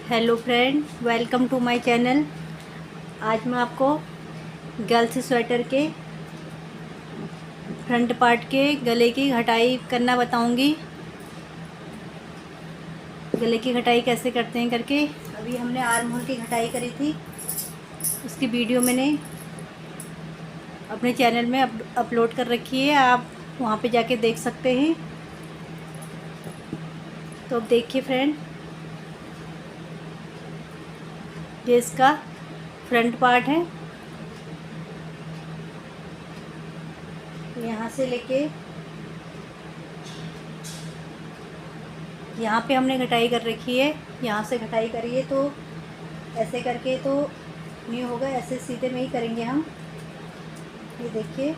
Hello friend, welcome to my channel. आज मैं आपको गर्ल्स स्वेटर के फ्रंट पार्ट के गले की घटाई करना बताऊंगी। गले की घटाई कैसे करते हैं करके। अभी हमने आर्म होल की घटाई करी थी, उसकी वीडियो मैंने अपने चैनल में अपलोड कर रखी है, आप वहाँ पे जाके देख सकते हैं। तो अब देखिए फ्रेंड, ये इसका फ्रंट पार्ट है। यहाँ से लेके यहाँ पे हमने घटाई कर रखी है। यहाँ से घटाई करिए तो ऐसे करके तो नहीं होगा, ऐसे सीधे में ही करेंगे हम। ये देखिए,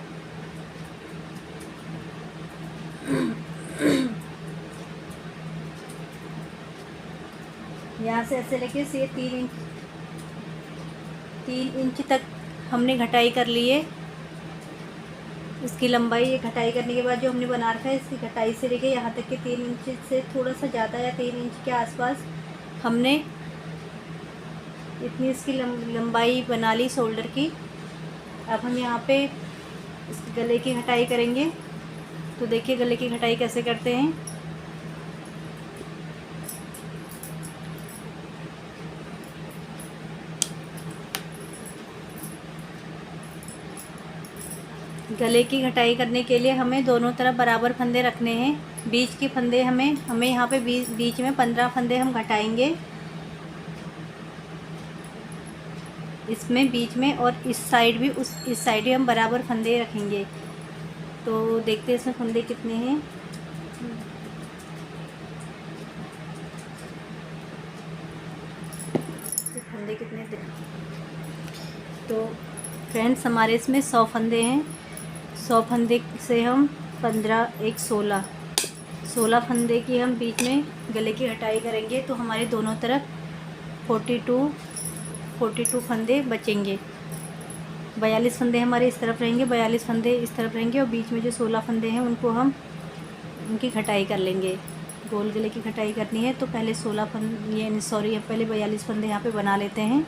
यहाँ से ऐसे लेके से 3 इंच तक हमने घटाई कर ली है। इसकी लंबाई, ये घटाई करने के बाद जो हमने बना रखा है, इसकी घटाई से लेके यहाँ तक के 3 इंच से थोड़ा सा ज़्यादा या 3 इंच के आसपास हमने इतनी इसकी लंबाई बना ली शोल्डर की। अब हम यहाँ पे इस गले की घटाई करेंगे। तो देखिए गले की घटाई कैसे करते हैं। गले की घटाई करने के लिए हमें दोनों तरफ बराबर फंदे रखने हैं। बीच के फंदे हमें यहाँ पे बीच में 15 फंदे हम घटाएंगे, इसमें बीच में, और इस साइड भी, इस साइड भी हम बराबर फंदे रखेंगे। तो देखते हैं इसमें फंदे कितने हैं। फंदे कितने थे? तो फ्रेंड्स, हमारे इसमें 100 फंदे हैं। 100 फंदे से हम 15 एक 16 फंदे की हम बीच में गले की हटाई करेंगे। तो हमारे दोनों तरफ 42 फंदे बचेंगे। 42 फंदे हमारे इस तरफ रहेंगे, 42 फंदे इस तरफ रहेंगे, और बीच में जो 16 फंदे हैं उनको हम उनकी घटाई कर लेंगे। गोल गले की घटाई करनी है तो पहले 16 फंदे, ये सॉरी, पहले 42 फंदे यहाँ पे बना लेते हैं।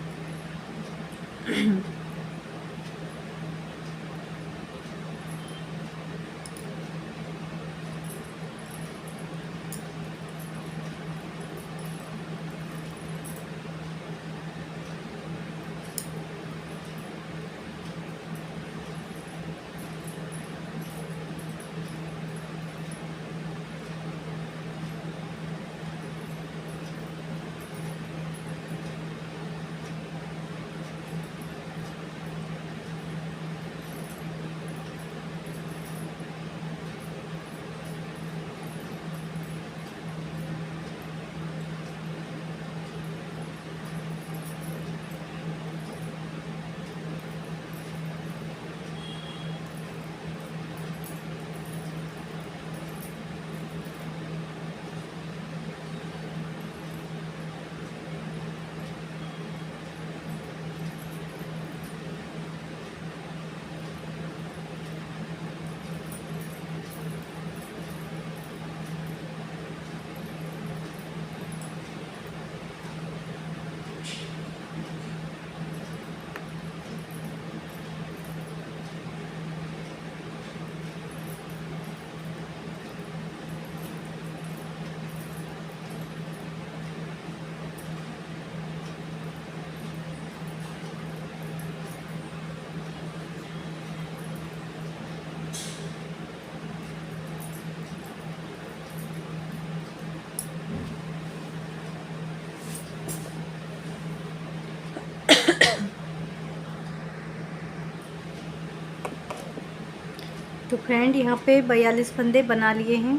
तो फ्रेंड, यहाँ पे 42 फंदे बना लिए हैं।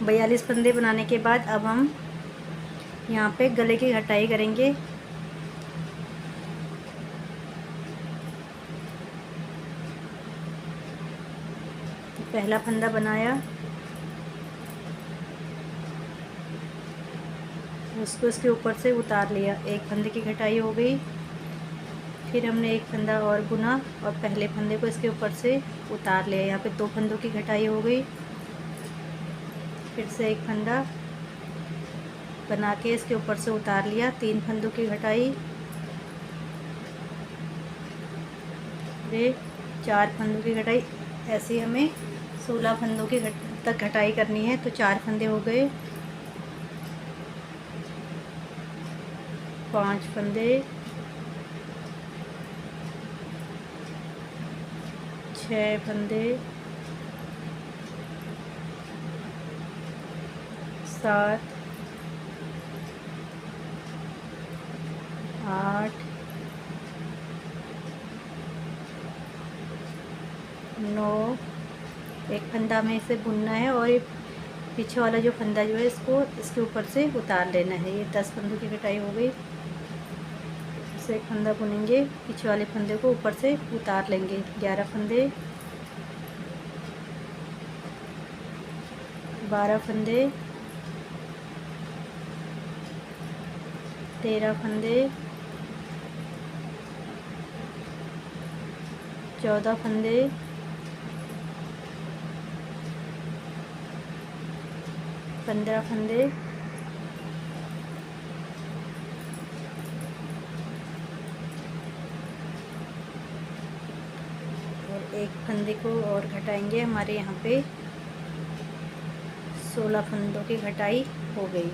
42 फंदे बनाने के बाद अब हम यहाँ पे गले की घटाई करेंगे। पहला फंदा बनाया, उसको इसके ऊपर से उतार लिया, एक फंदे की घटाई हो गई। फिर हमने एक फंदा और बुना और पहले फंदे को इसके ऊपर से उतार लिया। यहाँ पे 2 फंदों की घटाई हो गई। फिर से एक फंदा, बना के इसके ऊपर से उतार लिया। 3 फंदों की घटाई, ये 4 फंदों की घटाई। ऐसे ही हमें 16 फंदों की तक घटाई करनी है। तो 4 फंदे हो गए, 5 फंदे, 6 फंदे, 7, 8, 9। एक फंदा हमें इसे बुनना है और ये पीछे वाला जो फंदा जो है इसको इसके ऊपर से उतार लेना है। ये 10 फंदों की कटाई हो गई। इसे एक फंदा बुनेंगे, पीछे वाले फंदे को ऊपर से उतार लेंगे। 11 फंदे, 12 फंदे, 13 फंदे, 14 फंदे, 15 फंदे, 1 फंदे को और घटाएंगे। हमारे यहाँ पे 16 फंदों की घटाई हो गई।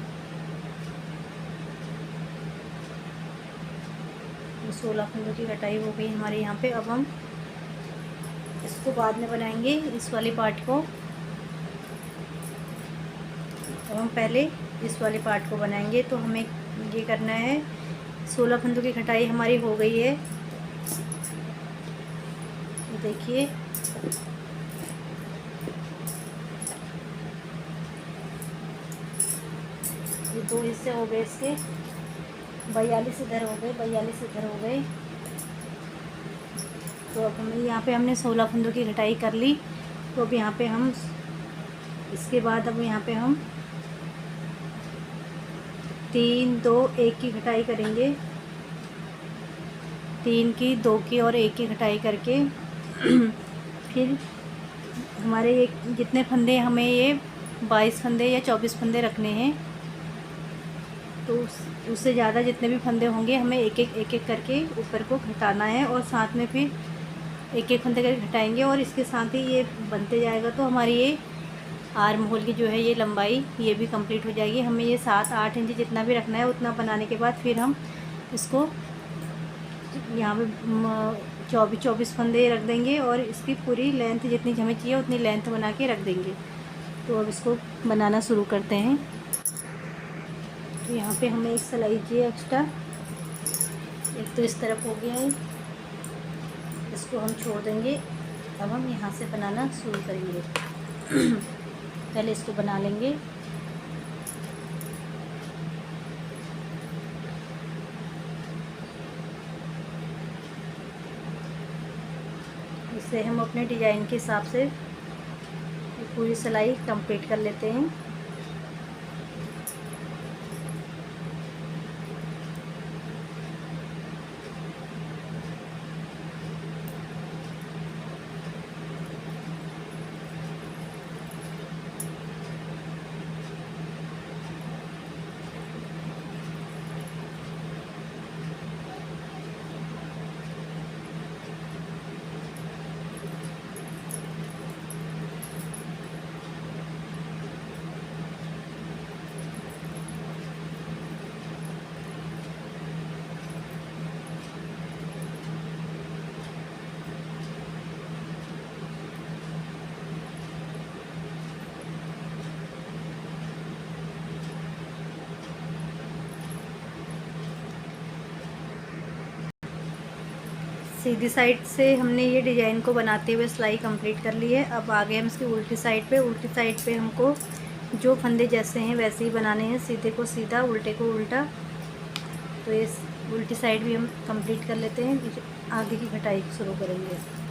16 फंदों की घटाई हो गई हमारे यहाँ पे। अब हम इसको बाद में बनाएंगे, इस वाले पार्ट को। अब हम पहले इस वाले पार्ट को बनाएंगे। तो हमें ये करना है, 16 फंदों की घटाई हमारी हो गई है। देखिए ये 2 हिस्से हो गए इसके। 42 इधर हो गए, 42 इधर हो गए। तो अब हमें यहाँ पे हमने 16 फंदों की घटाई कर ली। तो अब यहाँ पे हम इसके बाद अब यहाँ पे हम 3, 2, 1 की घटाई करेंगे। 3 की, 2 की और 1 की घटाई करके फिर हमारे ये जितने फंदे, हमें ये 22 फंदे या 24 फंदे रखने हैं। तो उससे ज़्यादा जितने भी फंदे होंगे हमें एक एक करके ऊपर को घटाना है। और साथ में फिर एक एक फंदे करके घटाएंगे और इसके साथ ही ये बनते जाएगा। तो हमारी ये आर्म होल की जो है ये लंबाई ये भी कंप्लीट हो जाएगी। हमें ये 7-8 इंच जितना भी रखना है उतना बनाने के बाद फिर हम इसको यहाँ पे 24 फंदे रख देंगे और इसकी पूरी लेंथ जितनी हमें चाहिए उतनी लेंथ बना के रख देंगे। तो अब इसको बनाना शुरू करते हैं। तो यहाँ पे हमें एक सिलाई चाहिए एक्स्ट्रा। एक तो इस तरफ हो गया है, इसको हम छोड़ देंगे। अब हम यहाँ से बनाना शुरू करेंगे। पहले इसको बना लेंगे। इसे हम अपने डिज़ाइन के हिसाब से पूरी सिलाई कंप्लीट कर लेते हैं। सीधी साइड से हमने ये डिज़ाइन को बनाते हुए सिलाई कंप्लीट कर ली है। अब आगे हम इसकी उल्टी साइड पे हमको जो फंदे जैसे हैं वैसे ही बनाने हैं। सीधे को सीधा, उल्टे को उल्टा। तो ये उल्टी साइड भी हम कंप्लीट कर लेते हैं। आगे की कटाई शुरू करेंगे।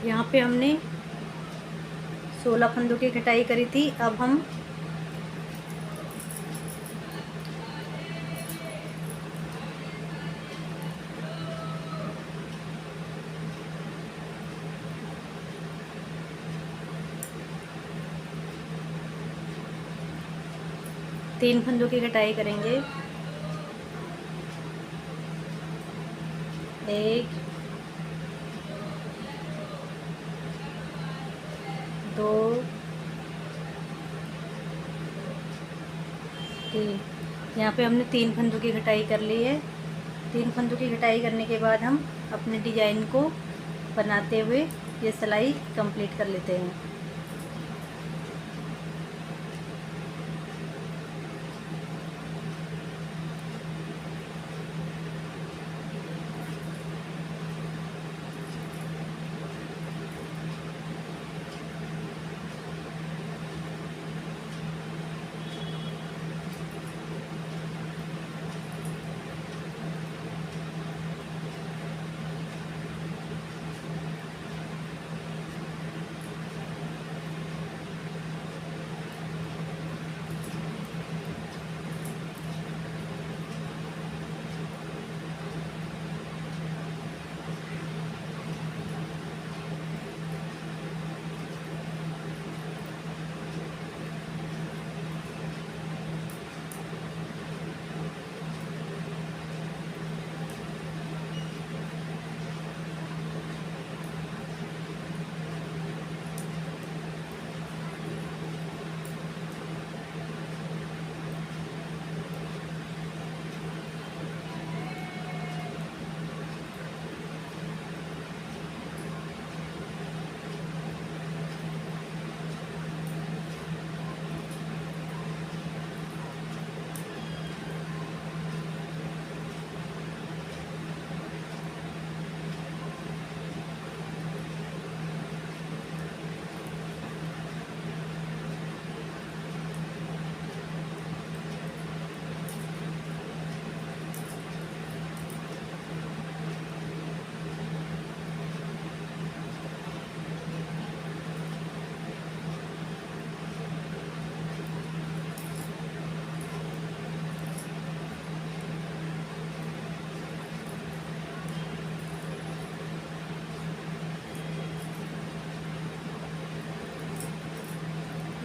यहाँ पे हमने 16 फंदों की कटाई करी थी। अब हम 3 फंदों की कटाई करेंगे। 1 2 3। यहाँ पे हमने 3 फंदों की कटाई कर ली है। 3 फंदों की कटाई करने के बाद हम अपने डिजाइन को बनाते हुए ये सिलाई कंप्लीट कर लेते हैं।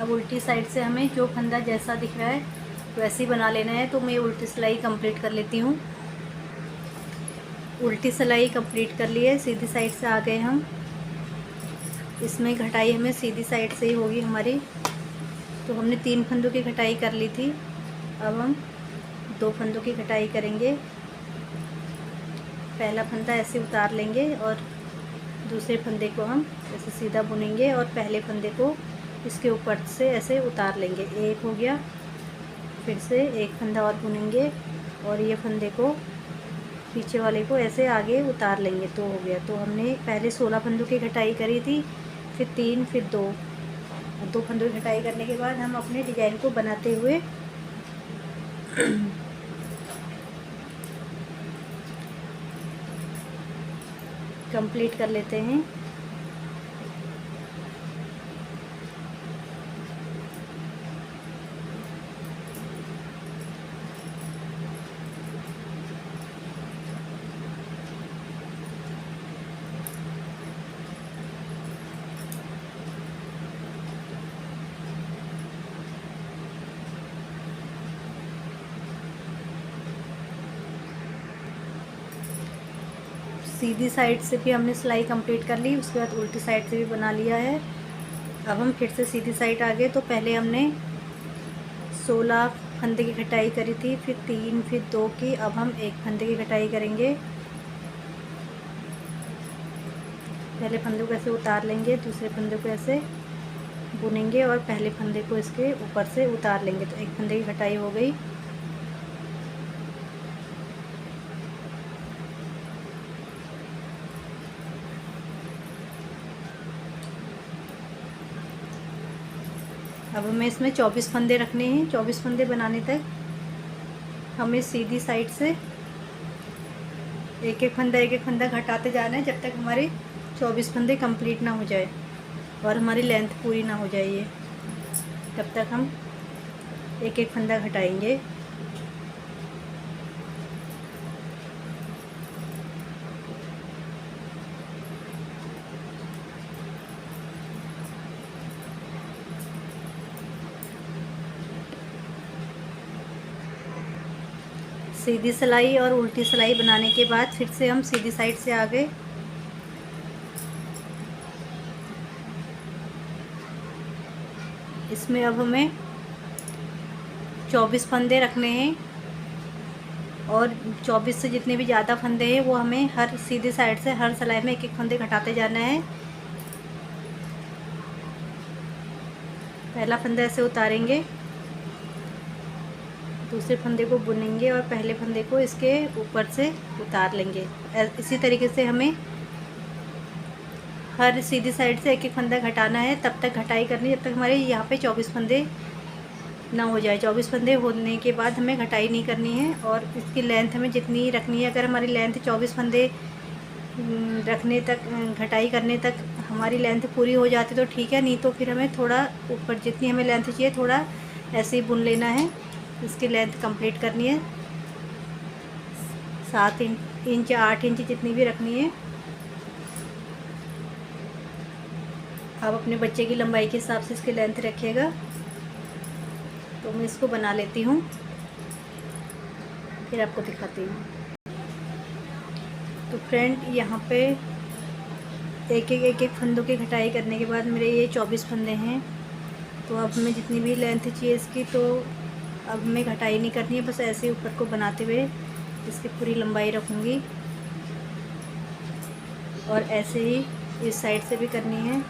अब उल्टी साइड से हमें जो फंदा जैसा दिख रहा है वैसे ही बना लेना है। तो मैं उल्टी सिलाई कंप्लीट कर लेती हूँ। उल्टी सिलाई कंप्लीट कर ली है। सीधी साइड से आ गए हम। इसमें घटाई हमें सीधी साइड से ही होगी हमारी। तो हमने 3 फंदों की घटाई कर ली थी। अब हम 2 फंदों की घटाई करेंगे। पहला फंदा ऐसे उतार लेंगे और दूसरे फंदे को हम ऐसे सीधा बुनेंगे और पहले फंदे को इसके ऊपर से ऐसे उतार लेंगे। एक हो गया। फिर से एक फंदा और बुनेंगे और ये फंदे को पीछे वाले को ऐसे आगे उतार लेंगे। तो हो गया। तो हमने पहले 16 फंदों की घटाई करी थी, फिर 3, फिर 2। 2 फंदों की घटाई करने के बाद हम अपने डिजाइन को बनाते हुए कंप्लीट कर लेते हैं। सीधी साइड से भी हमने सिलाई कंप्लीट कर ली। उसके बाद उल्टी साइड से भी बना लिया है। अब हम फिर से सीधी साइड आ गए। तो पहले हमने 16 फंदे की कटाई करी थी, फिर 3, फिर 2 की। अब हम 1 फंदे की कटाई करेंगे। पहले फंदे को ऐसे उतार लेंगे, दूसरे फंदे को ऐसे बुनेंगे और पहले फंदे को इसके ऊपर से उतार लेंगे। तो 1 फंदे की कटाई हो गई। अब हमें इसमें 24 फंदे रखने हैं। 24 फंदे बनाने तक हमें सीधी साइड से एक एक फंदा घटाते जाना है जब तक हमारे 24 फंदे कंप्लीट ना हो जाए और हमारी लेंथ पूरी ना हो जाए। ये तब तक हम एक एक फंदा घटाएंगे। सीधी सिलाई और उल्टी सिलाई बनाने के बाद फिर से हम सीधी साइड से आगे इसमें अब हमें 24 फंदे रखने हैं और 24 से जितने भी ज़्यादा फंदे हैं वो हमें हर सीधी साइड से हर सिलाई में एक एक फंदे घटाते जाना है। पहला फंदा ऐसे उतारेंगे, दूसरे फंदे को बुनेंगे और पहले फंदे को इसके ऊपर से उतार लेंगे। इसी तरीके से हमें हर सीधी साइड से एक एक फंदा घटाना है, तब तक घटाई करनी जब तक हमारे यहाँ पे 24 फंदे ना हो जाए। 24 फंदे होने के बाद हमें घटाई नहीं करनी है और इसकी लेंथ हमें जितनी रखनी है। अगर हमारी लेंथ 24 फंदे रखने तक घटाई करने तक हमारी लेंथ पूरी हो जाती तो ठीक है, नहीं तो फिर हमें थोड़ा ऊपर जितनी हमें लेंथ चाहिए थोड़ा ऐसे ही बुन लेना है। इसकी लेंथ कंप्लीट करनी है 7 इंच 8 इंच जितनी भी रखनी है। आप अपने बच्चे की लंबाई के हिसाब से इसकी लेंथ रखिएगा। तो मैं इसको बना लेती हूँ, फिर आपको दिखाती हूँ। तो फ्रेंड यहाँ पे एक एक फंदों की घटाई करने के बाद मेरे ये 24 फंदे हैं। तो अब हमें जितनी भी लेंथ चाहिए इसकी तो अब हमें घटाई नहीं करनी है, बस ऐसे ही ऊपर को बनाते हुए इसकी पूरी लंबाई रखूँगी और ऐसे ही इस साइड से भी करनी है।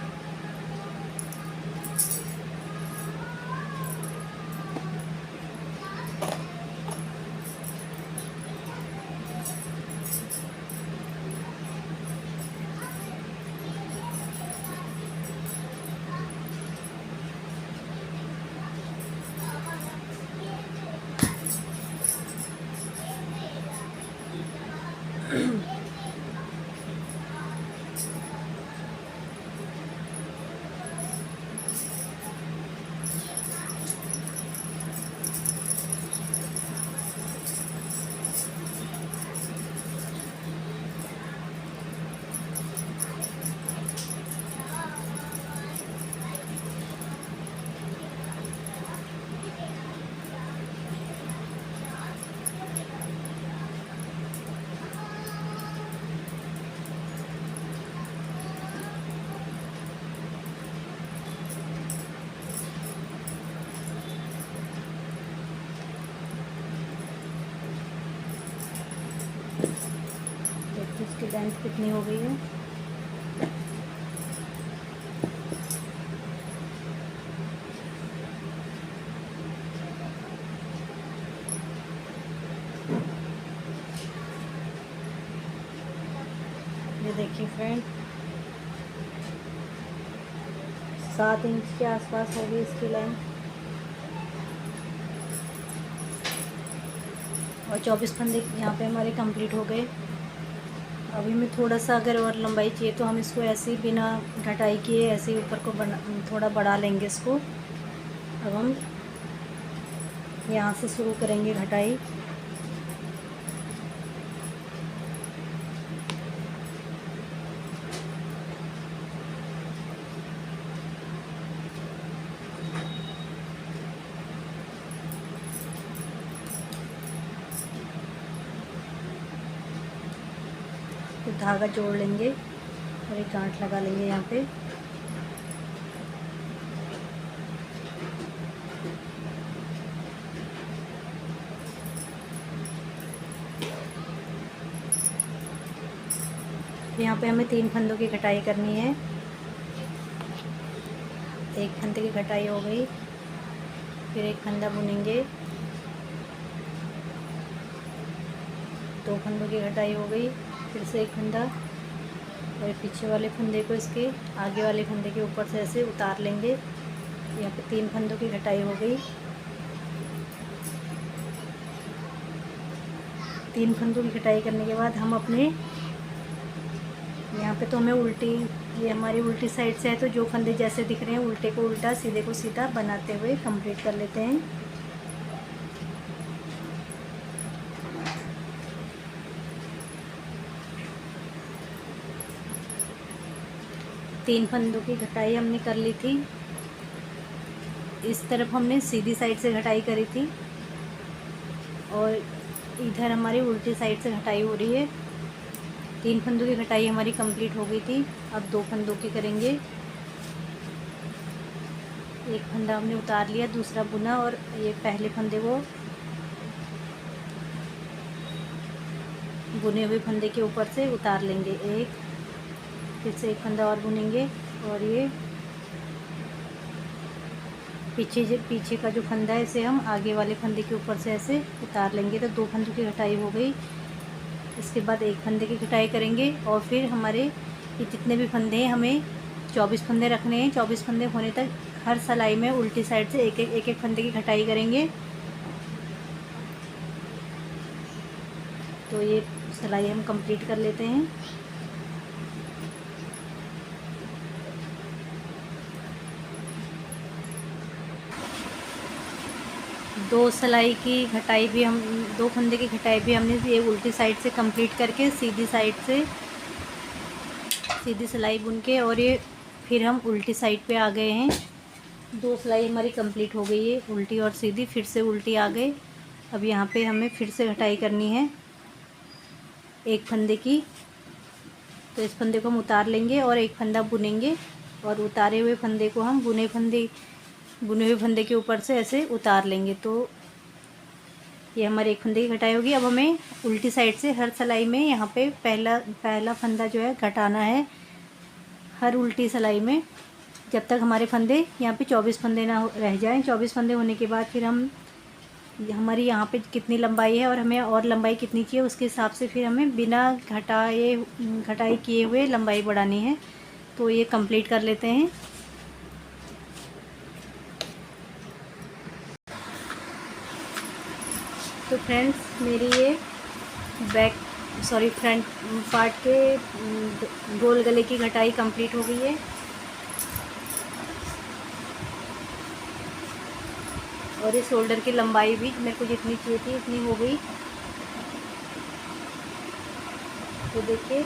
इसकी लेंथ कितनी हो गई है। ये देखिए फ्रेंड 7 इंच के आसपास होगी इसकी लेंथ और 24 फंदे यहाँ पे हमारे कंप्लीट हो गए। अभी मैं थोड़ा सा अगर और लंबाई चाहिए तो हम इसको ऐसे ही बिना घटाई किए ऐसे ही ऊपर को थोड़ा बढ़ा लेंगे इसको। अब हम यहाँ से शुरू करेंगे घटाई। तो धागा जोड़ लेंगे और एक गांठ लगा लेंगे यहाँ पे। यहाँ पे हमें 3 फंदों की कटाई करनी है। एक फंदे की कटाई हो गई, फिर एक फंदा बुनेंगे, 2 फंदों की कटाई हो गई, फिर से एक फंदा और पीछे वाले फंदे को इसके आगे वाले फंदे के ऊपर से ऐसे उतार लेंगे। यहाँ पे 3 फंदों की कटाई हो गई। 3 फंदों की कटाई करने के बाद हम अपने यहाँ पे तो हमें उल्टी, ये हमारी उल्टी साइड से है, तो जो फंदे जैसे दिख रहे हैं उल्टे को उल्टा सीधे को सीधा बनाते हुए कंप्लीट कर लेते हैं। तीन फंदों की कटाई हमने कर ली थी। इस तरफ हमने सीधी साइड से कटाई करी थी और इधर हमारी उल्टी साइड से कटाई हो रही है। 3 फंदों की कटाई हमारी कंप्लीट हो गई थी। अब 2 फंदों की करेंगे। एक फंदा हमने उतार लिया, दूसरा बुना और ये पहले फंदे को बुने हुए फंदे के ऊपर से उतार लेंगे। फिर से एक फंदा और बुनेंगे और ये पीछे का जो फंदा है इसे हम आगे वाले फंदे के ऊपर से ऐसे उतार लेंगे। तो 2 फंदों की कटाई हो गई। इसके बाद एक फंदे की कटाई करेंगे और फिर हमारे ये जितने भी फंदे हैं हमें 24 फंदे रखने हैं। 24 फंदे होने तक हर सिलाई में उल्टी साइड से एक एक फंदे की कटाई करेंगे। तो ये सिलाई हम कंप्लीट कर लेते हैं। दो सिलाई की घटाई भी हम 2 फंदे की घटाई भी हमने ये उल्टी साइड से कंप्लीट करके सीधी साइड से सीधी सिलाई बुन के और ये फिर हम उल्टी साइड पे आ गए हैं। 2 सिलाई हमारी कंप्लीट हो गई है, उल्टी और सीधी। फिर से उल्टी आ गए। अब यहाँ पे हमें फिर से घटाई करनी है एक फंदे की। तो इस फंदे को हम उतार लेंगे और एक फंदा बुनेंगे और उतारे हुए फंदे को हम बुने हुए फंदे के ऊपर से ऐसे उतार लेंगे। तो ये हमारे एक फंदे की घटाई होगी। अब हमें उल्टी साइड से हर सिलाई में यहाँ पे पहला फंदा जो है घटाना है हर उल्टी सिलाई में, जब तक हमारे फंदे यहाँ पे 24 फंदे ना रह जाएं। 24 फंदे होने के बाद फिर हमारी यहाँ पे कितनी लंबाई है और हमें और लंबाई कितनी चाहिए उसके हिसाब से फिर हमें बिना घटाई किए हुए लंबाई बढ़ानी है। तो ये कंप्लीट कर लेते हैं। तो फ्रेंड्स मेरी ये फ्रंट पार्ट के गोल गले की घटाई कंप्लीट हो गई है। और इस शोल्डर की लंबाई भी मेरे को जितनी चाहिए थी इतनी हो गई। तो देखिए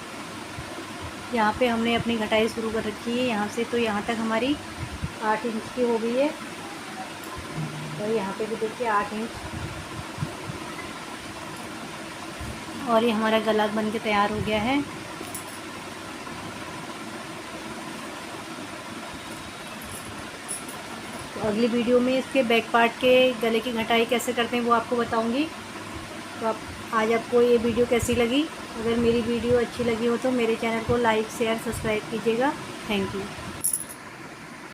यहाँ पे हमने अपनी घटाई शुरू कर रखी है यहाँ से, तो यहाँ तक हमारी 8 इंच की हो गई है। और यहाँ पे भी देखिए 8 इंच। और ये हमारा गला बन के तैयार हो गया है। तो अगली वीडियो में इसके बैक पार्ट के गले की घटाई कैसे करते हैं वो आपको बताऊंगी। तो आज आपको ये वीडियो कैसी लगी? अगर मेरी वीडियो अच्छी लगी हो तो मेरे चैनल को लाइक शेयर सब्सक्राइब कीजिएगा। Thank you.